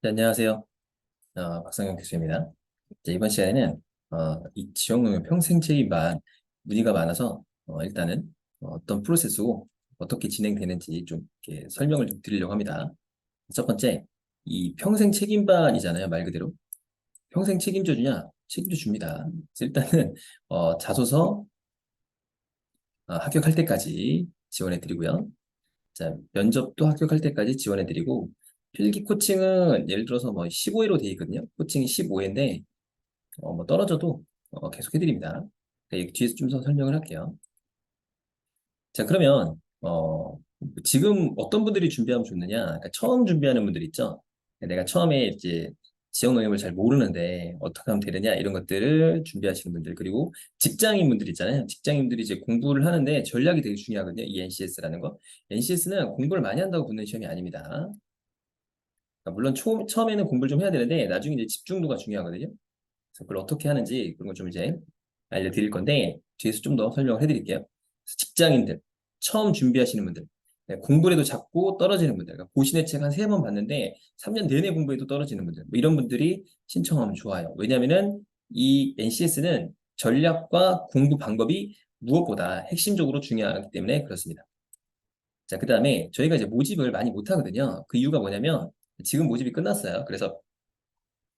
네, 안녕하세요. 박상현 교수입니다. 이번 시간에는 이 지역농협 평생체육반 문의가 많아서 일단은 어떤 프로세스고 어떻게 진행되는지 좀 이렇게 설명을 좀 드리려고 합니다. 첫 번째, 이 평생 책임반이잖아요, 말 그대로. 평생 책임져 주냐? 책임져 줍니다. 그래서 일단은 자소서 합격할 때까지 지원해 드리고요. 자, 면접도 합격할 때까지 지원해 드리고 필기 코칭은 예를 들어서 뭐 15회로 돼 있거든요. 코칭이 15회인데 뭐 떨어져도 계속 해드립니다. 그러니까 뒤에서 좀 더 설명을 할게요. 자, 그러면 지금 어떤 분들이 준비하면 좋느냐? 그러니까 처음 준비하는 분들 있죠? 내가 처음에 이제 지역 농협을 잘 모르는데 어떻게 하면 되느냐 이런 것들을 준비하시는 분들 그리고 직장인 분들 있잖아요. 직장인들이 이제 공부를 하는데 전략이 되게 중요하거든요. 이 NCS라는 거. NCS는 공부를 많이 한다고 붙는 시험이 아닙니다. 그러니까 물론 처음에는 공부를 좀 해야 되는데 나중에 이제 집중도가 중요하거든요. 그래서 그걸 어떻게 하는지 그런 걸 좀 이제 알려드릴 건데 뒤에서 좀 더 설명을 해드릴게요. 그래서 직장인들, 처음 준비하시는 분들, 네, 공부를 해도 자꾸 떨어지는 분들, 그러니까 고시내 책 한 세 번 봤는데 3년 내내 공부해도 떨어지는 분들, 뭐 이런 분들이 신청하면 좋아요. 왜냐하면은 이 NCS는 전략과 공부 방법이 무엇보다 핵심적으로 중요하기 때문에 그렇습니다. 자, 그 다음에 저희가 이제 모집을 많이 못 하거든요. 그 이유가 뭐냐면 지금 모집이 끝났어요. 그래서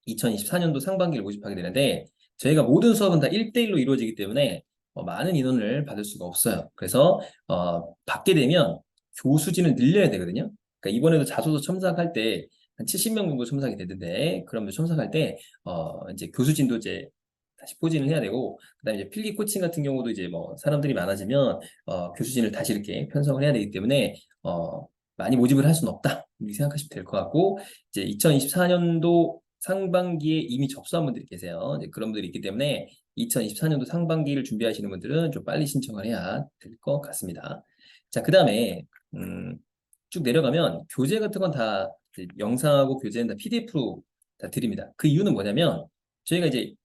2024년도 상반기를 모집하게 되는데 저희가 모든 수업은 다 1대1로 이루어지기 때문에 많은 인원을 받을 수가 없어요. 그래서 받게 되면 교수진을 늘려야 되거든요. 그러니까 이번에도 자소서 첨삭할 때 한 70명 정도 첨삭이 되는데 그러면 첨삭할 때 이제 교수진도 이제 다시 포진을 해야 되고 그다음에 이제 필기 코칭 같은 경우도 이제 뭐 사람들이 많아지면 교수진을 다시 이렇게 편성을 해야 되기 때문에 많이 모집을 할 수는 없다 이렇게 생각하시면 될 것 같고 이제 2024년도 상반기에 이미 접수한 분들이 계세요. 이제 그런 분들이 있기 때문에 2024년도 상반기를 준비하시는 분들은 좀 빨리 신청을 해야 될 것 같습니다. 자, 그 다음에 쭉 내려가면 교재 같은 건 다 영상하고 교재는 다 PDF로 다 드립니다. 그 이유는 뭐냐면 저희가 이제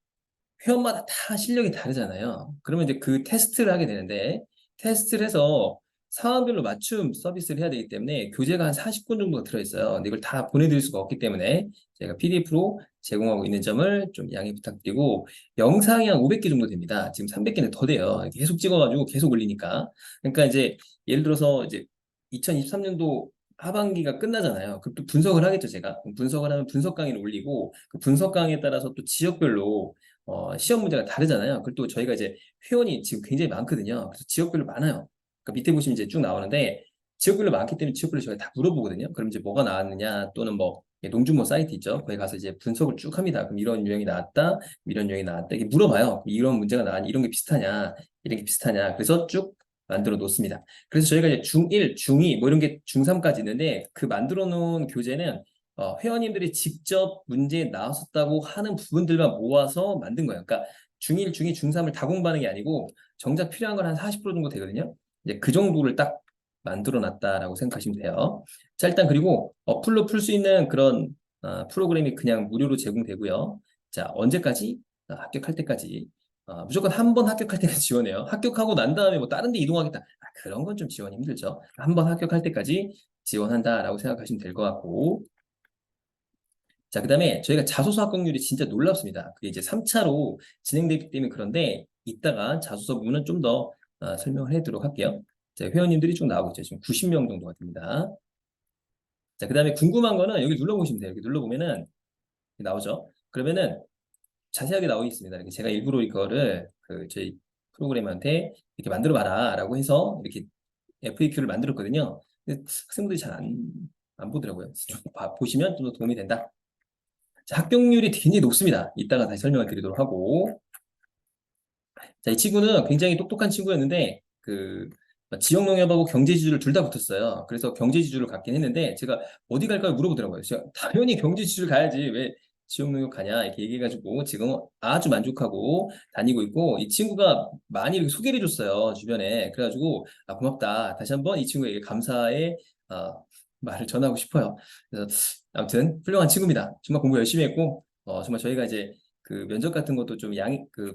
회원마다 다 실력이 다르잖아요. 그러면 이제 그 테스트를 하게 되는데 테스트를 해서 상황별로 맞춤 서비스를 해야 되기 때문에 교재가 한 40권 정도가 들어있어요. 근데 이걸 다 보내드릴 수가 없기 때문에 제가 PDF로 제공하고 있는 점을 좀 양해 부탁드리고 영상이 한 500개 정도 됩니다. 지금 300개는 더 돼요. 계속 찍어가지고 계속 올리니까. 그러니까 이제 예를 들어서 이제 2023년도 하반기가 끝나잖아요. 그럼 또 분석을 하겠죠, 제가. 분석을 하면 분석 강의를 올리고 그 분석 강의에 따라서 또 지역별로 시험 문제가 다르잖아요. 그리고 또 저희가 이제 회원이 지금 굉장히 많거든요. 그래서 지역별로 많아요. 그러니까 밑에 보시면 이제 쭉 나오는데 지역별로 많기 때문에 지역별로 저희가 다 물어보거든요. 그럼 이제 뭐가 나왔느냐 또는 뭐 농준모 사이트 있죠. 거기 가서 이제 분석을 쭉 합니다. 그럼 이런 유형이 나왔다, 이런 유형이 나왔다 이렇게 물어봐요. 이런 문제가 나왔니, 이런 게 비슷하냐, 이런 게 비슷하냐. 그래서 쭉 만들어 놓습니다. 그래서 저희가 이제 중1, 중2 뭐 이런 게 중3까지 있는데 그 만들어 놓은 교재는 회원님들이 직접 문제에 나왔었다고 하는 부분들만 모아서 만든 거예요. 그러니까 중1, 중2, 중3을 다 공부하는 게 아니고 정작 필요한 건 한 40% 정도 되거든요. 이제 그 정도를 딱 만들어 놨다라고 생각하시면 돼요. 자, 일단 그리고 어플로 풀 수 있는 그런 프로그램이 그냥 무료로 제공되고요. 자, 언제까지? 합격할 때까지. 무조건 한 번 합격할 때까지 지원해요. 합격하고 난 다음에 뭐 다른 데 이동하겠다. 그런 건 좀 지원이 힘들죠. 한 번 합격할 때까지 지원한다라고 생각하시면 될 것 같고. 자, 그 다음에 저희가 자소서 합격률이 진짜 놀랍습니다. 그게 이제 3차로 진행되기 때문에 그런데 이따가 자소서 부분은 좀 더 설명을 해드리도록 할게요. 자, 회원님들이 쭉 나오고 있죠. 지금 90명 정도가 됩니다. 자, 그 다음에 궁금한 거는 여기 눌러보시면 돼요. 여기 눌러보면은 나오죠. 그러면은 자세하게 나와 있습니다. 이렇게 제가 일부러 이거를 그 저희 프로그램한테 이렇게 만들어 봐라 라고 해서 이렇게 FAQ를 만들었거든요. 근데 학생들이 잘 안 보더라고요. 좀 보시면 좀 더 도움이 된다. 자, 합격률이 굉장히 높습니다. 이따가 다시 설명을 드리도록 하고. 자, 이 친구는 굉장히 똑똑한 친구였는데, 지역 농협하고 경제지주를 둘 다 붙었어요. 그래서 경제지주를 갖긴 했는데, 제가 어디 갈까요? 물어보더라고요. 제가 당연히 경제지주를 가야지. 왜 지역 농협 가냐? 이렇게 얘기해가지고, 지금 아주 만족하고 다니고 있고, 이 친구가 많이 이렇게 소개를 해줬어요. 주변에. 그래가지고, 고맙다. 다시 한번 이 친구에게 감사의, 말을 전하고 싶어요. 그래서 아무튼 훌륭한 친구입니다. 정말 공부 열심히 했고 정말 저희가 이제 그 면접 같은 것도 좀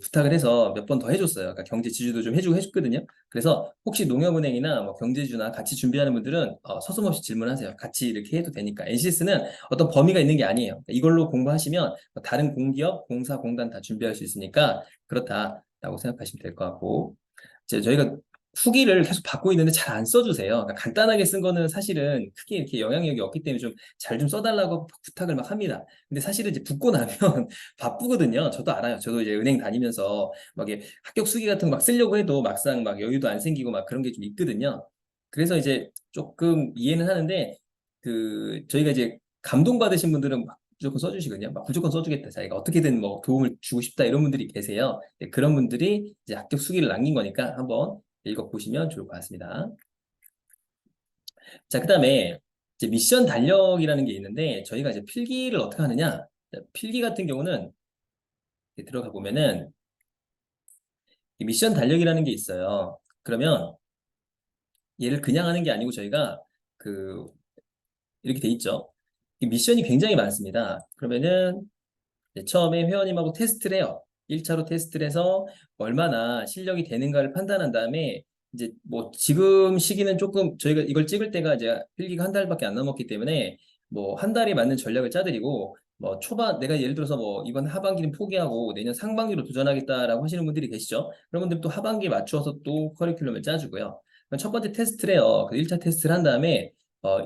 부탁을 해서 몇 번 더 해줬어요. 그러니까 경제 지주도 좀 해주고 해줬거든요. 그래서 혹시 농협은행이나 뭐 경제지주나 같이 준비하는 분들은 서슴없이 질문하세요. 같이 이렇게 해도 되니까. NCS는 어떤 범위가 있는 게 아니에요. 그러니까 이걸로 공부하시면 다른 공기업, 공사, 공단 다 준비할 수 있으니까 그렇다라고 생각하시면 될 것 같고. 이제 저희가 후기를 계속 받고 있는데 잘 안 써주세요. 그러니까 간단하게 쓴 거는 사실은 크게 이렇게 영향력이 없기 때문에 좀 잘 좀 써달라고 부탁을 막 합니다. 근데 사실은 이제 붙고 나면 바쁘거든요. 저도 알아요. 저도 이제 은행 다니면서 막 이게 합격 수기 같은 거 막 쓰려고 해도 막상 막 여유도 안 생기고 막 그런 게 좀 있거든요. 그래서 이제 조금 이해는 하는데 그 저희가 이제 감동받으신 분들은 막 무조건 써주시거든요. 막 무조건 써주겠다. 자기가 어떻게든 뭐 도움을 주고 싶다 이런 분들이 계세요. 네, 그런 분들이 이제 합격 수기를 남긴 거니까 한번 읽어보시면 좋을 것 같습니다. 자, 그다음에 이제 미션 달력이라는 게 있는데 저희가 이제 필기를 어떻게 하느냐? 자, 필기 같은 경우는 이렇게 들어가 보면은 이 미션 달력이라는 게 있어요. 그러면 얘를 그냥 하는 게 아니고 저희가 그 이렇게 돼 있죠. 이 미션이 굉장히 많습니다. 그러면은 이제 처음에 회원님하고 테스트를 해요. 1차로 테스트를 해서 얼마나 실력이 되는가를 판단한 다음에 이제 뭐 지금 시기는 조금 저희가 이걸 찍을 때가 이제 필기가 한 달밖에 안 남았기 때문에 뭐 한 달에 맞는 전략을 짜드리고 뭐 초반 내가 예를 들어서 뭐 이번 하반기는 포기하고 내년 상반기로 도전하겠다라고 하시는 분들이 계시죠. 그런 분들 또 하반기에 맞추어서 또 커리큘럼을 짜주고요. 그럼 첫 번째 테스트를 해요. 그 1차 테스트를 한 다음에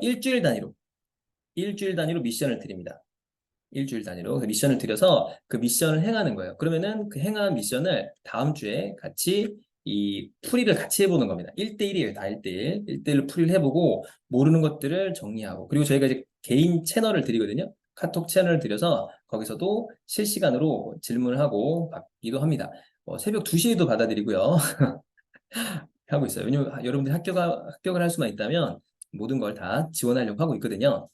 일주일 단위로 미션을 드립니다. 일주일 단위로 그 미션을 드려서 그 미션을 행하는 거예요. 그러면은 그 행한 미션을 다음 주에 같이 이 풀이를 같이 해보는 겁니다. 1대1이에요. 다 1대1. 1대1로 풀이를 해보고 모르는 것들을 정리하고 그리고 저희가 이제 개인 채널을 드리거든요. 카톡 채널을 드려서 거기서도 실시간으로 질문을 하고 받기도 합니다. 새벽 2시에도 받아드리고요. 하고 있어요. 왜냐면 여러분들이 합격을 할 수만 있다면 모든 걸 다 지원하려고 하고 있거든요.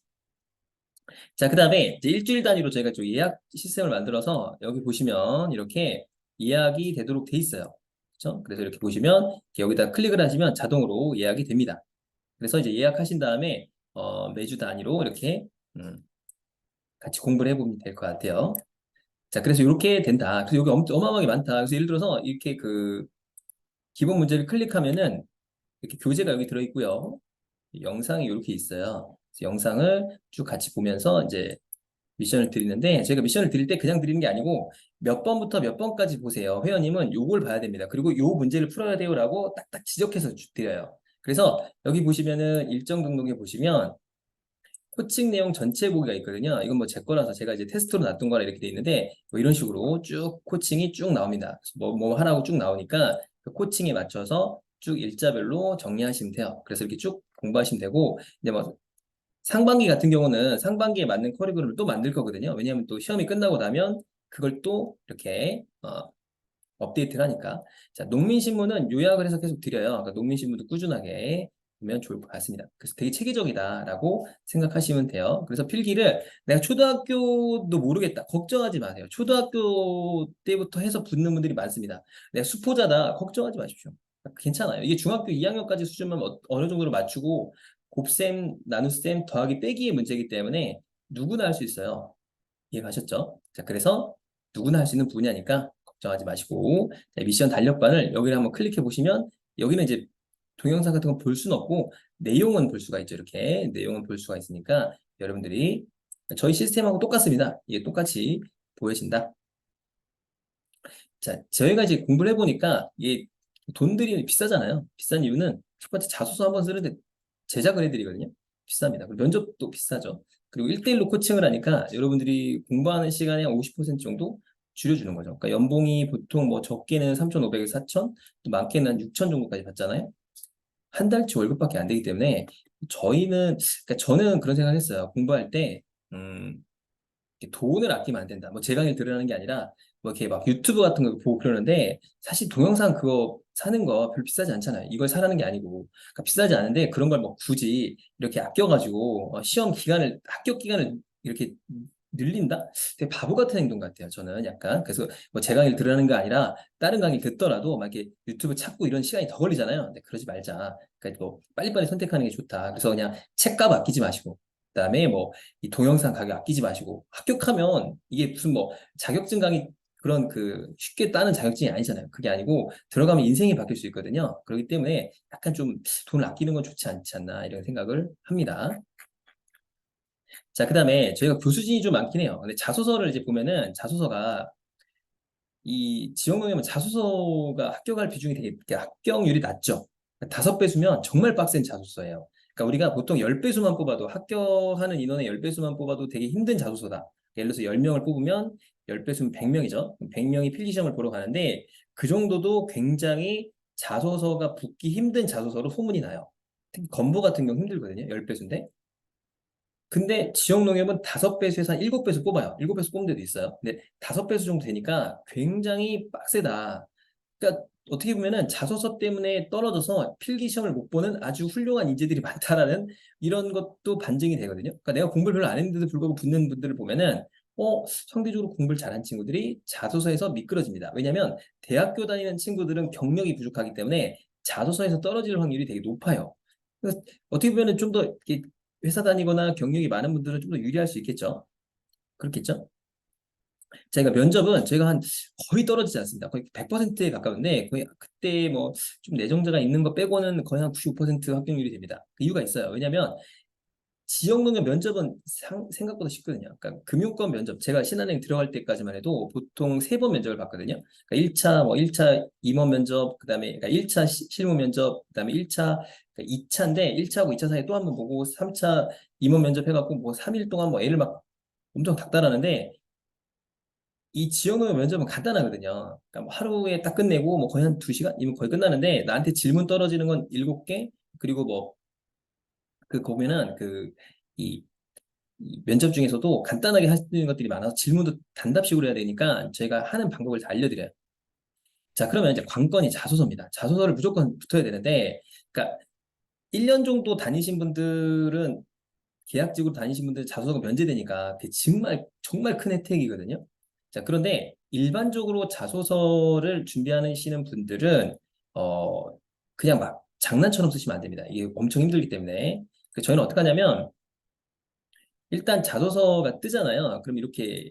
자, 그 다음에 이제 일주일 단위로 저희가 좀 예약 시스템을 만들어서 여기 보시면 이렇게 예약이 되도록 돼 있어요. 그렇죠? 그래서 이렇게 보시면 여기다 클릭을 하시면 자동으로 예약이 됩니다. 그래서 이제 예약하신 다음에 매주 단위로 이렇게 같이 공부를 해보면 될 것 같아요. 자, 그래서 이렇게 된다. 그래서 여기 어마어마하게 많다. 그래서 예를 들어서 이렇게 그 기본 문제를 클릭하면은 이렇게 교재가 여기 들어있고요. 영상이 이렇게 있어요. 그래서 영상을 쭉 같이 보면서 이제 미션을 드리는데 저희가 미션을 드릴 때 그냥 드리는 게 아니고 몇 번부터 몇 번까지 보세요. 회원님은 요걸 봐야 됩니다. 그리고 요 문제를 풀어야 돼요라고 딱딱 지적해서 드려요. 그래서 여기 보시면은 일정 등록에 보시면 코칭 내용 전체 보기가 있거든요. 이건 뭐 제 거라서 제가 이제 테스트로 놨던 거라 이렇게 돼 있는데 뭐 이런 식으로 쭉 코칭이 쭉 나옵니다. 뭐 하라고 쭉 나오니까 그 코칭에 맞춰서 쭉 일자별로 정리하시면 돼요. 그래서 이렇게 쭉 공부하시면 되고 이제 뭐 상반기 같은 경우는 상반기에 맞는 커리큘럼을 또 만들 거거든요. 왜냐하면 또 시험이 끝나고 나면 그걸 또 이렇게 업데이트를 하니까. 자, 농민신문은 요약을 해서 계속 드려요. 그러니까 농민신문도 꾸준하게 보면 좋을 것 같습니다. 그래서 되게 체계적이다라고 생각하시면 돼요. 그래서 필기를 내가 초등학교도 모르겠다. 걱정하지 마세요. 초등학교 때부터 해서 붙는 분들이 많습니다. 내가 수포자다. 걱정하지 마십시오. 괜찮아요. 이게 중학교 2학년까지 수준만 어느 정도로 맞추고 곱셈, 나눗셈, 더하기, 빼기의 문제이기 때문에 누구나 할 수 있어요. 이해가셨죠? 자, 그래서 누구나 할 수 있는 분야니까 걱정하지 마시고 자, 미션 달력반을 여기를 한번 클릭해 보시면 여기는 이제 동영상 같은 거 볼 수는 없고 내용은 볼 수가 있죠. 이렇게 내용은 볼 수가 있으니까 여러분들이 저희 시스템하고 똑같습니다. 이게 똑같이 보여진다. 자, 저희가 이제 공부를 해보니까 이게 돈들이 비싸잖아요. 비싼 이유는 첫 번째 자소서 한번 쓰는데 제작을 해드리거든요. 비쌉니다. 그리고 면접도 비싸죠. 그리고 1대1로 코칭을 하니까 여러분들이 공부하는 시간의 50% 정도 줄여주는 거죠. 그러니까 연봉이 보통 뭐 적게는 3,500에서 4,000, 또 많게는 한 6,000 정도까지 받잖아요. 한 달치 월급밖에 안 되기 때문에 그러니까 저는 그런 생각을 했어요. 공부할 때, 돈을 아끼면 안 된다. 뭐 제 강의를 들으라는 게 아니라 뭐 이렇게 막 유튜브 같은 거 보고 그러는데 사실 동영상 그거 사는 거 별로 비싸지 않잖아요. 이걸 사라는 게 아니고 그러니까 비싸지 않은데 그런 걸 뭐 굳이 이렇게 아껴가지고 시험 기간을 합격 기간을 이렇게 늘린다? 되게 바보 같은 행동 같아요. 저는 약간 그래서 뭐 제 강의를 들으라는 게 아니라 다른 강의를 듣더라도 막 이렇게 유튜브 찾고 이런 시간이 더 걸리잖아요. 근데 그러지 말자. 그러니까 뭐 빨리빨리 선택하는 게 좋다. 그래서 그냥 책값 아끼지 마시고 그다음에 뭐 이 동영상 가격 아끼지 마시고 합격하면 이게 무슨 뭐 자격증 강의 그런 그 쉽게 따는 자격증이 아니잖아요. 그게 아니고 들어가면 인생이 바뀔 수 있거든요. 그렇기 때문에 약간 좀 돈을 아끼는 건 좋지 않지 않나 이런 생각을 합니다. 자, 그다음에 저희가 교수진이 좀 많긴 해요. 근데 자소서를 이제 보면은 자소서가 이 지원금이면 자소서가 합격할 비중이 되게 합격률이 낮죠. 5배수면 정말 빡센 자소서예요. 그러니까 우리가 보통 10배수만 뽑아도 합격하는 인원의 10배수만 뽑아도 되게 힘든 자소서다. 예를 들어서 10명을 뽑으면 10배수면 100명이죠. 100명이 필기시험을 보러 가는데 그 정도도 굉장히 자소서가 붙기 힘든 자소서로 소문이 나요. 특히 건보 같은 경우 힘들거든요. 10배수인데. 근데 지역 농협은 5배수에서 한 7배수 뽑아요. 7배수 뽑는 데도 있어요. 근데 5배수 정도 되니까 굉장히 빡세다. 그러니까 어떻게 보면은 자소서 때문에 떨어져서 필기 시험을 못 보는 아주 훌륭한 인재들이 많다라는 이런 것도 반증이 되거든요. 그러니까 내가 공부를 별로 안 했는데도 불구하고 붙는 분들을 보면은 상대적으로 공부를 잘한 친구들이 자소서에서 미끄러집니다. 왜냐하면 대학교 다니는 친구들은 경력이 부족하기 때문에 자소서에서 떨어질 확률이 되게 높아요. 그래서 어떻게 보면은 좀더 회사 다니거나 경력이 많은 분들은 좀 더 유리할 수 있겠죠. 그렇겠죠? 저희가 면접은 저희가 한 거의 떨어지지 않습니다. 거의 100%에 가까운데 거의 그때 뭐 좀 내정자가 있는 거 빼고는 거의 한 95% 합격률이 됩니다. 그 이유가 있어요. 왜냐하면 지역농협 면접은 생각보다 쉽거든요. 그러니까 금융권 면접, 제가 신한은행 들어갈 때까지만 해도 보통 3번 면접을 봤거든요. 그러니까 1차, 1차 임원 면접, 그다음에 그러니까 1차 실무 면접, 그다음에 1차, 그러니까 2차인데 1차하고 2차 사이에 또 한 번 보고 3차 임원 면접 해갖고 뭐 3일 동안 뭐 애를 막 엄청 닥달하는데 이 지역농협 면접은 간단하거든요. 그러니까 뭐 하루에 딱 끝내고 뭐 거의 한 2시간이면 거의 끝나는데 나한테 질문 떨어지는 건 7개 그리고 뭐 그 보면은 이 면접 중에서도 간단하게 할 수 있는 것들이 많아서 질문도 단답식으로 해야 되니까 저희가 하는 방법을 다 알려드려요. 자, 그러면 이제 관건이 자소서입니다. 자소서를 무조건 붙어야 되는데, 그러니까 1년 정도 다니신 분들은 계약직으로 다니신 분들 자소서가 면제되니까 그게 정말 큰 혜택이거든요. 자, 그런데 일반적으로 자소서를 준비하시는 분들은 그냥 막 장난처럼 쓰시면 안 됩니다. 이게 엄청 힘들기 때문에. 저희는 어떻게 하냐면 일단 자소서가 뜨잖아요. 그럼 이렇게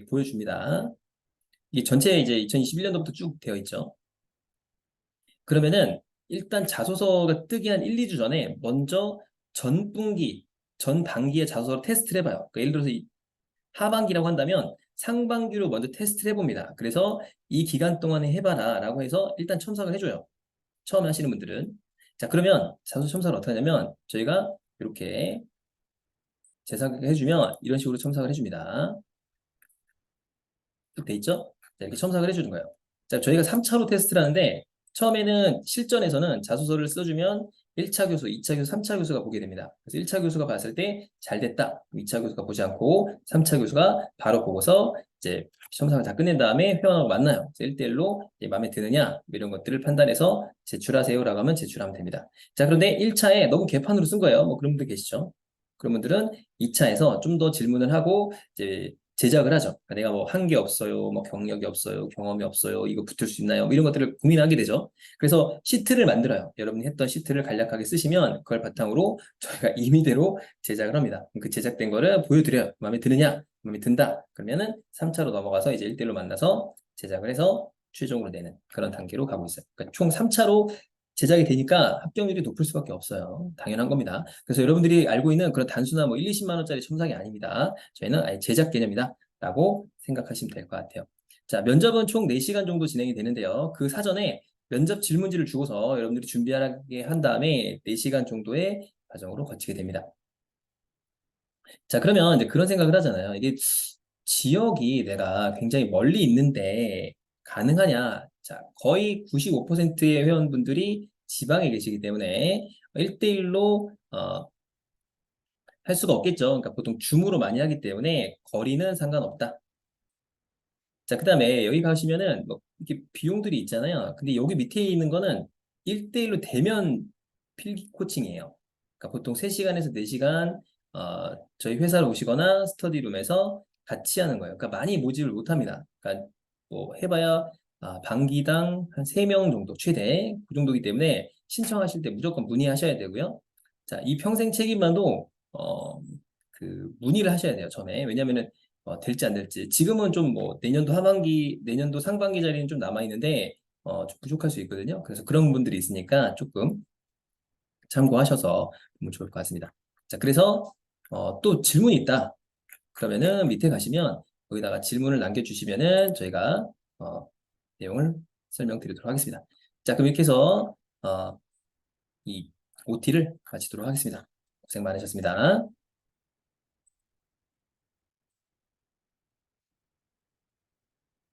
보여줍니다. 이게 전체 이제 2021년도부터 쭉 되어 있죠. 그러면은 일단 자소서가 뜨기 한 1, 2주 전에 먼저 전 분기, 전 반기의 자소서를 테스트를 해봐요. 그러니까 예를 들어서 하반기라고 한다면 상반기로 먼저 테스트를 해봅니다. 그래서 이 기간 동안에 해봐라 라고 해서 일단 첨삭을 해줘요. 처음 하시는 분들은. 자, 그러면 자소서 첨삭을 어떻게 하냐면 저희가 이렇게 제작을 해주면 이런 식으로 첨삭을 해줍니다. 돼 있죠? 자, 이렇게 첨삭을 해주는 거예요. 자, 저희가 3차로 테스트를 하는데 처음에는 실전에서는 자소서를 써주면 1차 교수, 2차 교수, 3차 교수가 보게 됩니다. 그래서 1차 교수가 봤을 때 잘 됐다. 2차 교수가 보지 않고 3차 교수가 바로 보고서 이제 첨삭을 다 끝낸 다음에 회원하고 만나요. 1대1로 마음에 드느냐 뭐 이런 것들을 판단해서 제출하세요라고 하면 제출하면 됩니다. 자, 그런데 1차에 너무 개판으로 쓴 거예요. 뭐 그런 분들 계시죠? 그런 분들은 2차에서 좀 더 질문을 하고 이제 제작을 하죠. 그러니까 내가 뭐 한 게 없어요, 뭐 경력이 없어요, 경험이 없어요, 이거 붙을 수 있나요? 뭐 이런 것들을 고민하게 되죠. 그래서 시트를 만들어요. 여러분이 했던 시트를 간략하게 쓰시면 그걸 바탕으로 저희가 임의대로 제작을 합니다. 그 제작된 거를 보여드려요. 마음에 드느냐? 마음에 든다. 그러면은 3차로 넘어가서 이제 1대1로 만나서 제작을 해서 최종으로 내는 그런 단계로 가고 있어요. 그러니까 총 3차로 제작이 되니까 합격률이 높을 수밖에 없어요. 당연한 겁니다. 그래서 여러분들이 알고 있는 그런 단순한 뭐 1, 20만 원짜리 첨삭이 아닙니다. 저희는 아예 제작 개념이다 라고 생각하시면 될 것 같아요. 자, 면접은 총 4시간 정도 진행이 되는데요. 그 사전에 면접 질문지를 주고서 여러분들이 준비하게 한 다음에 4시간 정도의 과정으로 거치게 됩니다. 자, 그러면 이제 그런 생각을 하잖아요. 이게 지역이 내가 굉장히 멀리 있는데 가능하냐? 자, 거의 95%의 회원분들이 지방에 계시기 때문에 1대1로 할 수가 없겠죠. 그러니까 보통 줌으로 많이 하기 때문에 거리는 상관없다. 자, 그 다음에 여기 가시면은 뭐 이렇게 비용들이 있잖아요. 근데 여기 밑에 있는 거는 1대1로 대면 필기 코칭이에요. 그러니까 보통 3시간에서 4시간 저희 회사로 오시거나 스터디룸에서 같이 하는 거예요. 그러니까 많이 모집을 못 합니다. 그러니까 뭐 해봐야 반기당 한 3명 정도 최대 그 정도이기 때문에 신청하실 때 무조건 문의하셔야 되고요. 자, 이 평생 책임만도 그 문의를 하셔야 돼요. 처음에. 왜냐면은 될지 안 될지. 지금은 좀 뭐 내년도 하반기, 내년도 상반기 자리는 좀 남아 있는데 좀 부족할 수 있거든요. 그래서 그런 분들이 있으니까 조금 참고하셔서 보면 좋을 것 같습니다. 자, 그래서 또 질문이 있다. 그러면은 밑에 가시면 거기다가 질문을 남겨주시면은 저희가 내용을 설명드리도록 하겠습니다. 자, 그럼 이렇게 해서 이 OT를 마치도록 하겠습니다. 고생 많으셨습니다.